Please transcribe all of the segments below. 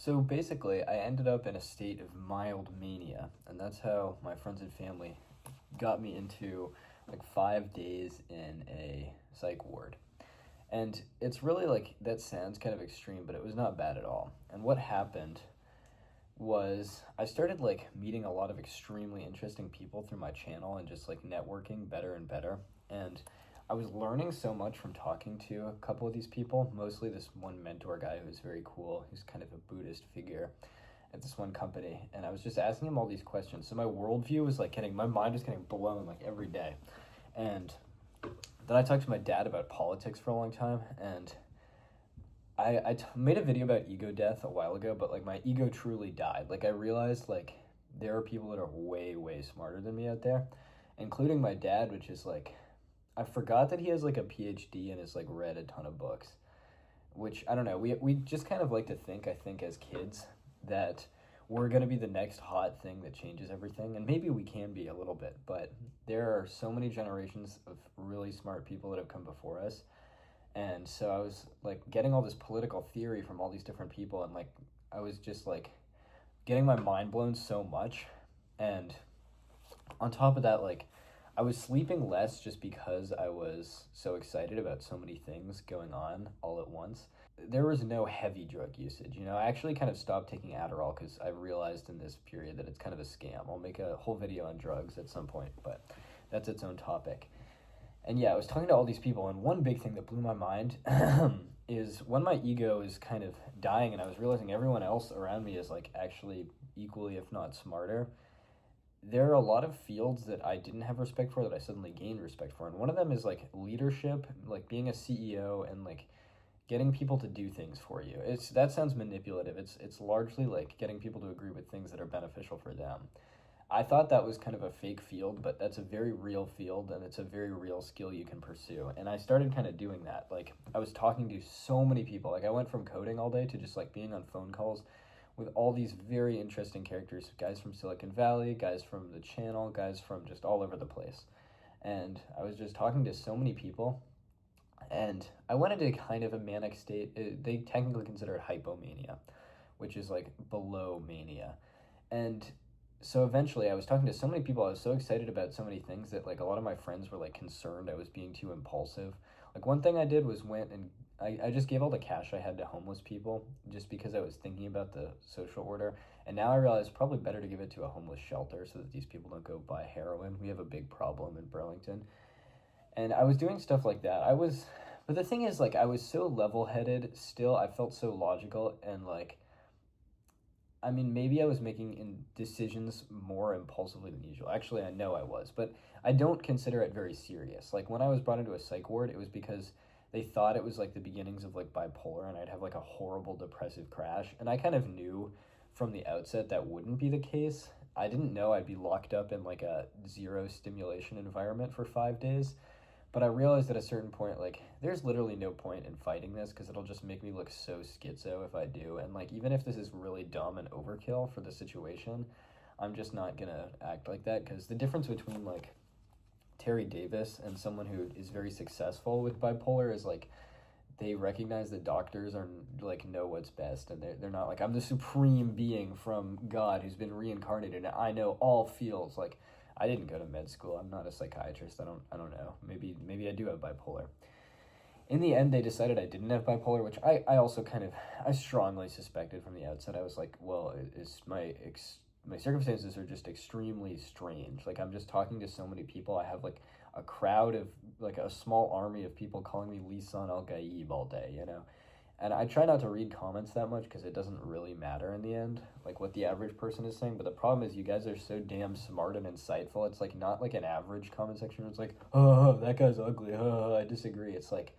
So basically, I ended up in a state of mild mania, and that's how my friends and family got me into like 5 days in a psych ward. And it's really like, that sounds kind of extreme, but it was not bad at all. And what happened was I started like meeting a lot of extremely interesting people through my channel and just like networking better and better. And I was learning so much from talking to a couple of these people, mostly this one mentor guy who's very cool. He's kind of a Buddhist figure at this one company. And I was just asking him all these questions. So my worldview was like my mind was getting blown like every day. And then I talked to my dad about politics for a long time, and I made a video about ego death a while ago, but like my ego truly died. Like I realized like there are people that are way, way smarter than me out there, including my dad, which is like, I forgot that he has like a PhD and has like read a ton of books, which I don't know. We just kind of like to think, I think as kids, that we're going to be the next hot thing that changes everything. And maybe we can be a little bit, but there are so many generations of really smart people that have come before us. And so I was like getting all this political theory from all these different people, and like I was just like getting my mind blown so much. And on top of that, like I was sleeping less just because I was so excited about so many things going on all at once. There was no heavy drug usage. I actually kind of stopped taking Adderall because I realized in this period that it's kind of a scam. I'll make a whole video on drugs at some point, but that's its own topic. And yeah, I was talking to all these people, and one big thing that blew my mind is when my ego is kind of dying and I was realizing everyone else around me is like actually equally, if not smarter, there are a lot of fields that I didn't have respect for that I suddenly gained respect for. And one of them is like leadership, like being a CEO and like getting people to do things for you. That sounds manipulative. It's largely like getting people to agree with things that are beneficial for them. I thought that was kind of a fake field, but that's a very real field, and it's a very real skill you can pursue. And I started kind of doing that. Like I was talking to so many people. Like I went from coding all day to just like being on phone calls with all these very interesting characters, guys from Silicon Valley, guys from the channel, guys from just all over the place. And I was just talking to so many people, and I went into kind of a manic state. They technically consider it hypomania, which is like below mania. And so eventually I was talking to so many people. I was so excited about so many things that like a lot of my friends were like concerned I was being too impulsive. Like one thing I did was went and I just gave all the cash I had to homeless people just because I was thinking about the social order. And now I realize it's probably better to give it to a homeless shelter so that these people don't go buy heroin. We have a big problem in Burlington. And I was doing stuff like that. But the thing is, like, I was so level-headed still. I felt so logical, and like, I mean, maybe I was making decisions more impulsively than usual. Actually, I know I was, but I don't consider it very serious. Like when I was brought into a psych ward, it was because they thought it was like the beginnings of like bipolar, and I'd have like a horrible depressive crash. And I kind of knew from the outset that wouldn't be the case. I didn't know I'd be locked up in like a zero stimulation environment for 5 days. But I realized at a certain point, like, there's literally no point in fighting this because it'll just make me look so schizo if I do. And, like, even if this is really dumb and overkill for the situation, I'm just not going to act like that. Because the difference between, like, Terry Davis and someone who is very successful with bipolar is, like, they recognize that doctors are, like, know what's best. And they're not like, I'm the supreme being from God who's been reincarnated and I know all fields. Like, I didn't go to med school. I'm not a psychiatrist. I don't know. Maybe I do have bipolar. In the end, they decided I didn't have bipolar, which I also I strongly suspected from the outset. I was like, well, my circumstances are just extremely strange. Like I'm just talking to so many people. I have like a crowd of like a small army of people calling me Lisan Al Gaib all day, And I try not to read comments that much because it doesn't really matter in the end, like what the average person is saying. But the problem is you guys are so damn smart and insightful. It's like not like an average comment section where it's like, oh, that guy's ugly. Oh, I disagree. It's like,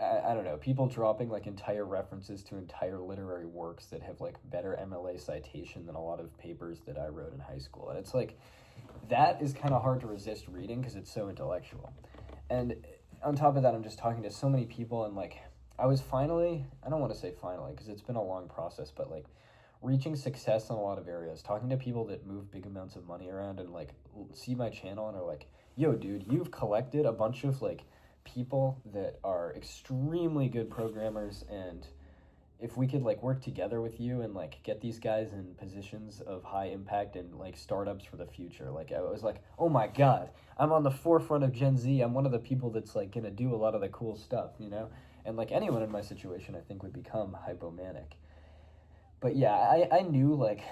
I don't know, people dropping like entire references to entire literary works that have like better MLA citation than a lot of papers that I wrote in high school. And it's like, that is kind of hard to resist reading because it's so intellectual. And on top of that, I'm just talking to so many people, and like, I was finally, I don't want to say finally because it's been a long process, but like reaching success in a lot of areas, talking to people that move big amounts of money around and like see my channel and are like, yo, dude, you've collected a bunch of like people that are extremely good programmers, and if we could like work together with you and like get these guys in positions of high impact and like startups for the future. Like I was like, oh my god, I'm on the forefront of Gen Z. I'm one of the people that's like gonna do a lot of the cool stuff, you know. And like anyone in my situation, I think would become hypomanic. But yeah, I knew like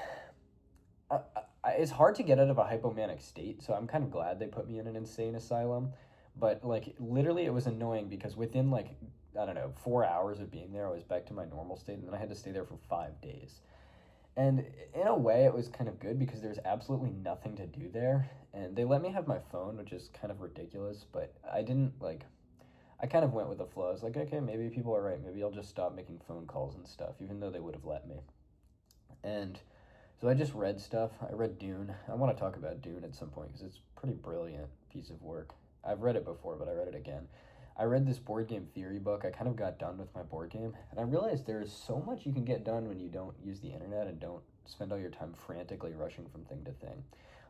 it's hard to get out of a hypomanic state, so I'm kind of glad they put me in an insane asylum. But like literally, it was annoying because within like I don't know 4 hours of being there, I was back to my normal state, and then I had to stay there for 5 days. And in a way, it was kind of good because there's absolutely nothing to do there, and they let me have my phone, which is kind of ridiculous. But I didn't like. I kind of went with the flow. I was like, okay, maybe people are right. Maybe I'll just stop making phone calls and stuff, even though they would have let me. And so I just read stuff. I read Dune. I want to talk about Dune at some point because it's a pretty brilliant piece of work. I've read it before, but I read it again. I read this board game theory book. I kind of got done with my board game, and I realized there is so much you can get done when you don't use the internet and don't spend all your time frantically rushing from thing to thing.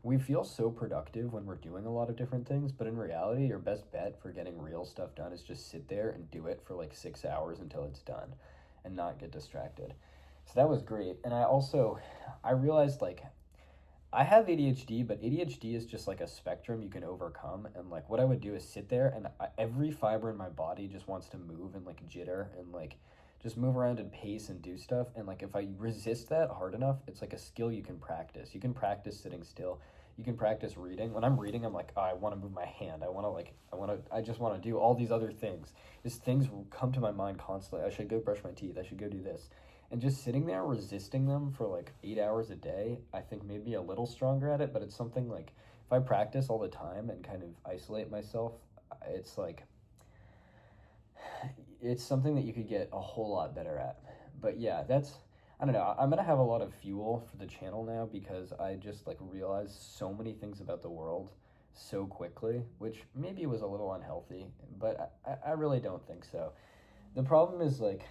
We feel so productive when we're doing a lot of different things, but in reality, your best bet for getting real stuff done is just sit there and do it for like 6 hours until it's done and not get distracted. So that was great. And I realized like I have ADHD, but ADHD is just like a spectrum you can overcome. And like what I would do is sit there and every fiber in my body just wants to move and like jitter and like just move around and pace and do stuff. And like if I resist that hard enough, it's like a skill you can practice. You can practice sitting still. You can practice reading. When I'm reading, I'm like, oh, I want to move my hand. I just want to do all these other things. Just things come to my mind constantly. I should go brush my teeth. I should go do this. And just sitting there resisting them for like 8 hours a day, I think maybe a little stronger at it, but it's something like if I practice all the time and kind of isolate myself, it's like it's something that you could get a whole lot better at. But yeah, I don't know. I'm gonna have a lot of fuel for the channel now because I just like realized so many things about the world so quickly, which maybe was a little unhealthy, but I really don't think so. The problem is like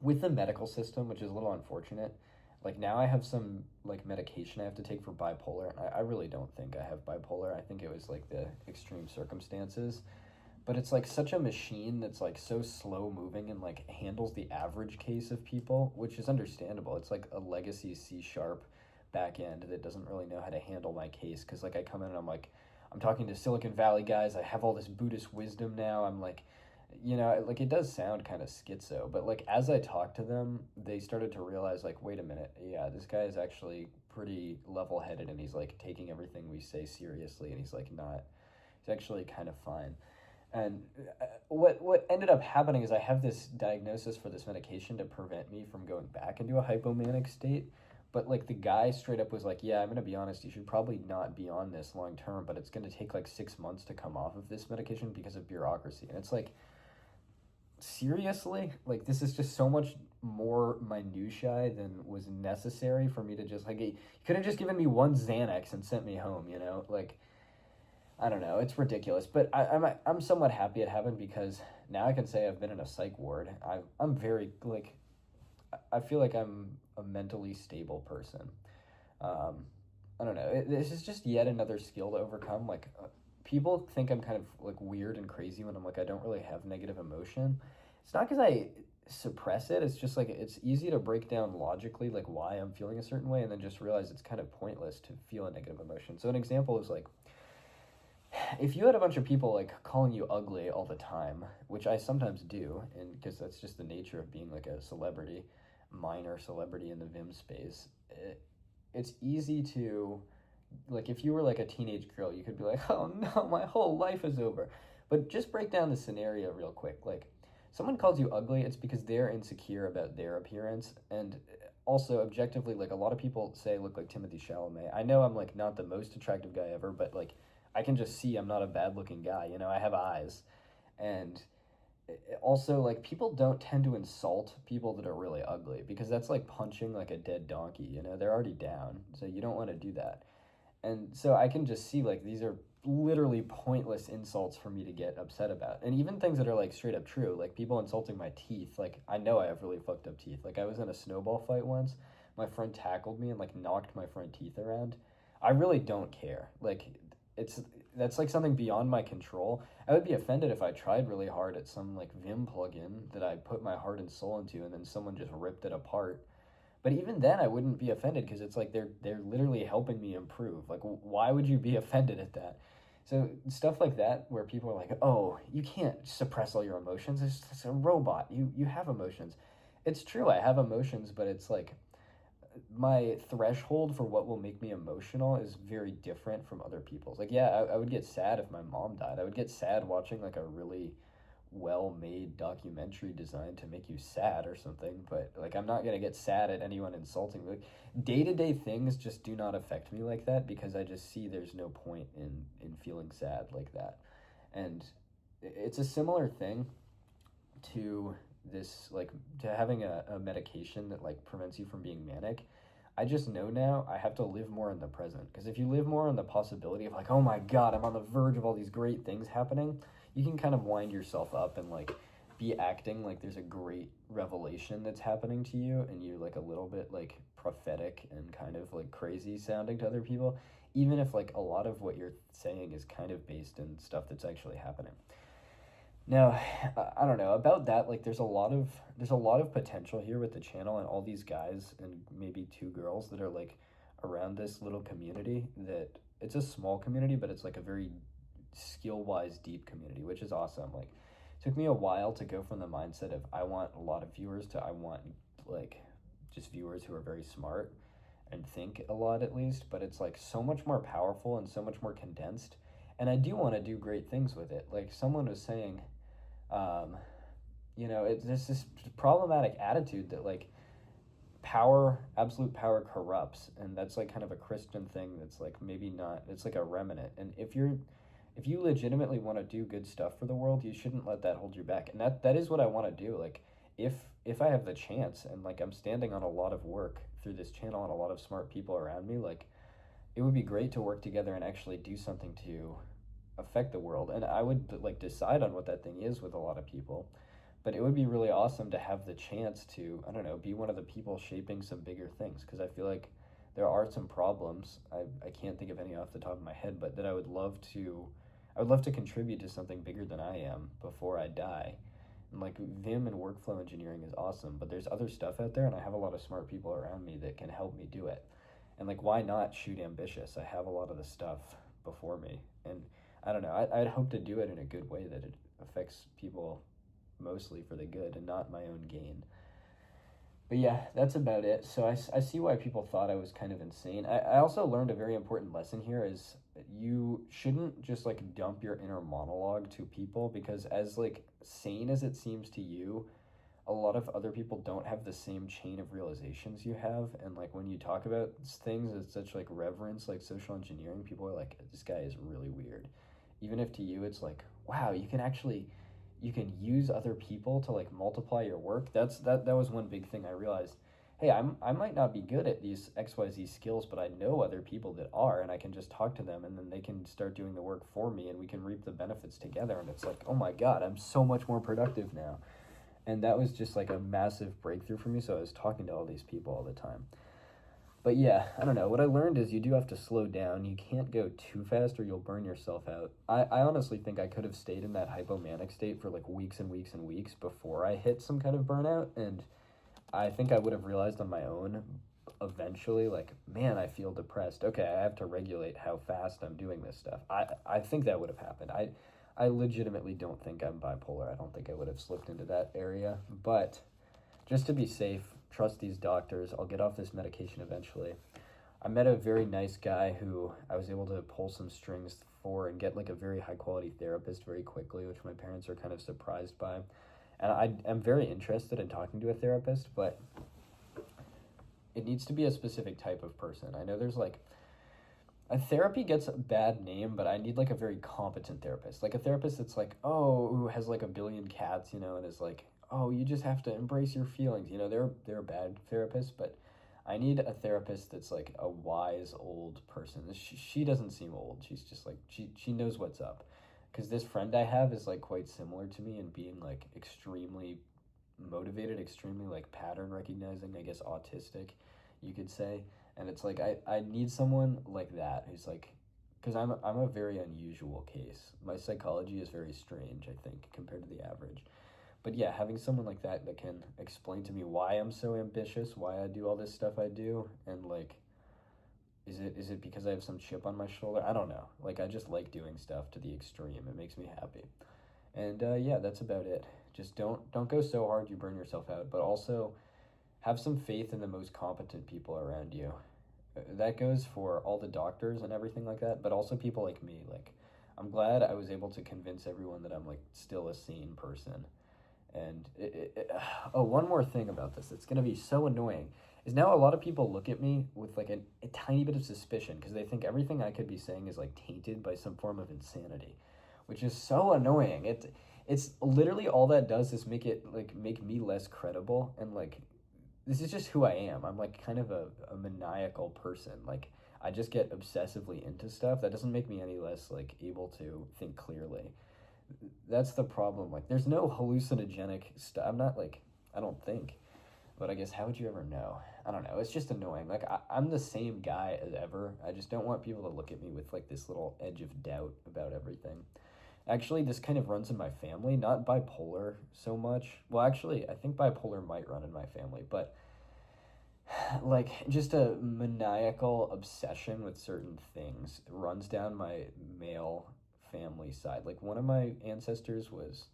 with the medical system, which is a little unfortunate. Like now I have some like medication I have to take for bipolar. I really don't think I have bipolar. I think it was like the extreme circumstances. But it's like such a machine that's like so slow moving and like handles the average case of people, which is understandable. It's like a legacy C# back end that doesn't really know how to handle my case because like I come in and I'm talking to Silicon Valley guys. I have all this Buddhist wisdom now. I'm like, you know, like it does sound kind of schizo, but like as I talked to them, they started to realize like, wait a minute, yeah, this guy is actually pretty level-headed and he's like taking everything we say seriously and he's like not, he's actually kind of fine. And what ended up happening is I have this diagnosis for this medication to prevent me from going back into a hypomanic state. But like the guy straight up was like, yeah, I'm going to be honest, you should probably not be on this long term, but it's going to take like 6 months to come off of this medication because of bureaucracy. And it's like, seriously? Like this is just so much more minutiae than was necessary for me to just like, you could have just given me one Xanax and sent me home, you know? Like, I don't know. It's ridiculous, but I'm somewhat happy it happened because now I can say I've been in a psych ward. I'm very like I feel like I'm a mentally stable person. I don't know. This is just yet another skill to overcome. Like people think I'm kind of like weird and crazy when I'm like I don't really have negative emotion. It's not because I suppress it. It's just like it's easy to break down logically like why I'm feeling a certain way and then just realize it's kind of pointless to feel a negative emotion. So an example is like if you had a bunch of people like calling you ugly all the time, which I sometimes do, and because that's just the nature of being like a celebrity, minor celebrity in the Vim space, it's easy to, like if you were like a teenage girl, you could be like, oh no, my whole life is over. But just break down the scenario real quick. Like someone calls you ugly, it's because they're insecure about their appearance. And also objectively, like a lot of people say I look like Timothée Chalamet. I know I'm like not the most attractive guy ever, but like I can just see I'm not a bad looking guy, you know, I have eyes. And also like people don't tend to insult people that are really ugly because that's like punching like a dead donkey, you know, they're already down. So you don't want to do that. And so I can just see like these are literally pointless insults for me to get upset about. And even things that are like straight up true, like people insulting my teeth, like I know I have really fucked up teeth. Like I was in a snowball fight once, my friend tackled me and like knocked my front teeth around. I really don't care. Like that's like something beyond my control. I would be offended if I tried really hard at some like Vim plugin that I put my heart and soul into and then someone just ripped it apart. But even then, I wouldn't be offended because it's like they're literally helping me improve. Like, why would you be offended at that? So stuff like that, where people are like, "Oh, you can't suppress all your emotions. It's a robot. You have emotions." It's true, I have emotions, but it's like my threshold for what will make me emotional is very different from other people's. Like, yeah, I would get sad if my mom died. I would get sad watching like a really well-made documentary designed to make you sad or something, but like I'm not gonna get sad at anyone insulting me. Like, day-to-day things just do not affect me like that because I just see there's no point in feeling sad like that. And it's a similar thing to this, like, to having a medication that like prevents you from being manic. I just know now I have to live more in the present, because if you live more on the possibility of like, oh my god, I'm on the verge of all these great things happening, you can kind of wind yourself up and like be acting like there's a great revelation that's happening to you, and you're like a little bit like prophetic and kind of like crazy sounding to other people, even if like a lot of what you're saying is kind of based in stuff that's actually happening. Now, I don't know about that. Like, there's a lot of potential here with the channel and all these guys and maybe two girls that are like around this little community. That it's a small community, but it's like a very skill-wise deep community, which is awesome. Like, it took me a while to go from the mindset of I want a lot of viewers to I want like just viewers who are very smart and think a lot at least. But it's like so much more powerful and so much more condensed. And I do want to do great things with it. Like someone was saying, um, it's this problematic attitude that like absolute power corrupts, and that's like kind of a Christian thing that's like maybe not, it's like a remnant. And if you legitimately want to do good stuff for the world, you shouldn't let that hold you back. And that is what I want to do. Like, if I have the chance, and like I'm standing on a lot of work through this channel and a lot of smart people around me, like it would be great to work together and actually do something to affect the world. And I would like decide on what that thing is with a lot of people. But it would be really awesome to have the chance to, I don't know, be one of the people shaping some bigger things, because I feel like there are some problems. I can't think of any off the top of my head, but that I would love to contribute to something bigger than I am before I die. And like Vim and workflow engineering is awesome, but there's other stuff out there, and I have a lot of smart people around me that can help me do it. And like, why not shoot ambitious? I have a lot of the stuff before me, and I don't know. I'd hope to do it in a good way that it affects people mostly for the good and not my own gain. But yeah, that's about it. So I see why people thought I was kind of insane. I also learned a very important lesson here is you shouldn't just like dump your inner monologue to people, because as like sane as it seems to you, a lot of other people don't have the same chain of realizations you have. And like when you talk about things with such like reverence, like social engineering, people are like, this guy is really weird. Even if to you it's like, wow, you can use other people to like multiply your work. That was one big thing I realized. Hey, I might not be good at these XYZ skills, but I know other people that are, and I can just talk to them, and then they can start doing the work for me, and we can reap the benefits together. And it's like, oh my god, I'm so much more productive now. And that was just like a massive breakthrough for me. So I was talking to all these people all the time. But yeah, I don't know. What I learned is you do have to slow down. You can't go too fast or you'll burn yourself out. I honestly think I could have stayed in that hypomanic state for like weeks and weeks and weeks before I hit some kind of burnout. And I think I would have realized on my own eventually, like, man, I feel depressed. Okay, I have to regulate how fast I'm doing this stuff. I think that would have happened. I legitimately don't think I'm bipolar. I don't think I would have slipped into that area. But just to be safe, trust these doctors. I'll get off this medication eventually. I met a very nice guy who I was able to pull some strings for and get like a very high quality therapist very quickly, which my parents are kind of surprised by. And I'm very interested in talking to a therapist, but it needs to be a specific type of person. I know there's like, a therapy gets a bad name, but I need like a very competent therapist. Like a therapist that's like, oh, who has like a billion cats, and is like, oh, you just have to embrace your feelings. They're bad therapists, but I need a therapist that's like a wise old person. She doesn't seem old. She's just like, she knows what's up. Because this friend I have is like quite similar to me in being like extremely motivated, extremely like pattern recognizing, I guess autistic, you could say. And it's like, I need someone like that who's like because I'm a very unusual case. My psychology is very strange, I think, compared to the average. But yeah, having someone like that can explain to me why I'm so ambitious, why I do all this stuff I do, and like, is it because I have some chip on my shoulder? I don't know. Like, I just like doing stuff to the extreme. It makes me happy. And yeah, that's about it. Just don't go so hard you burn yourself out, but also have some faith in the most competent people around you. That goes for all the doctors and everything like that, but also people like me. Like, I'm glad I was able to convince everyone that I'm like still a sane person. And oh, one more thing about this that's gonna be so annoying is now a lot of people look at me with like a tiny bit of suspicion because they think everything I could be saying is like tainted by some form of insanity, which is so annoying. It's literally all that does is make me less credible, and like this is just who I am. I'm like kind of a maniacal person. Like I just get obsessively into stuff. That doesn't make me any less like able to think clearly. That's the problem. Like there's no hallucinogenic stuff. I'm not like, I don't think. But I guess how would you ever know? I don't know. It's just annoying. Like I'm the same guy as ever. I just don't want people to look at me with like this little edge of doubt about everything. Actually, this kind of runs in my family, not bipolar so much. Well, actually, I think bipolar might run in my family, but like just a maniacal obsession with certain things runs down my male family side. Like one of my ancestors was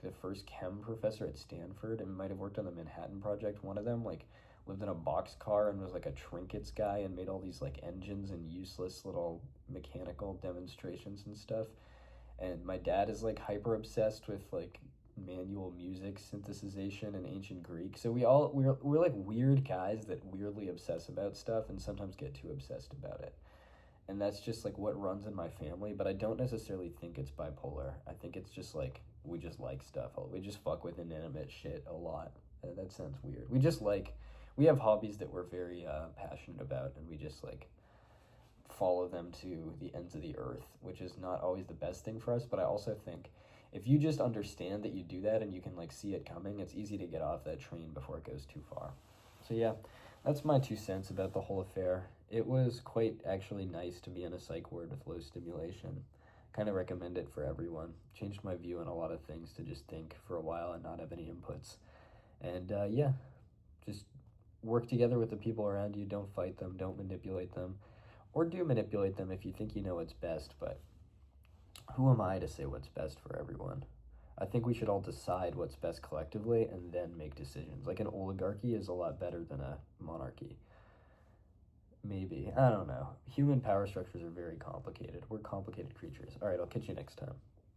the first chem professor at Stanford and might have worked on the Manhattan Project. One of them like lived in a boxcar and was like a trinkets guy and made all these like engines and useless little mechanical demonstrations and stuff. And my dad is like hyper obsessed with like manual music synthesization and ancient Greek. So we're like weird guys that weirdly obsess about stuff and sometimes get too obsessed about it. And that's just like what runs in my family, but I don't necessarily think it's bipolar. I think it's just like we just like stuff. We just fuck with inanimate shit a lot. That sounds weird. We have hobbies that we're very passionate about, and we just like follow them to the ends of the earth, which is not always the best thing for us. But I also think if you just understand that you do that and you can like see it coming, it's easy to get off that train before it goes too far. So yeah, that's my 2 cents about the whole affair. It was quite actually nice to be in a psych ward with low stimulation. Kind of recommend it for everyone. Changed my view on a lot of things to just think for a while and not have any inputs. And yeah, just work together with the people around you. Don't fight them. Don't manipulate them. Or do manipulate them if you think you know what's best, but who am I to say what's best for everyone? I think we should all decide what's best collectively and then make decisions. Like an oligarchy is a lot better than a monarchy. Maybe. I don't know. Human power structures are very complicated. We're complicated creatures. All right, I'll catch you next time.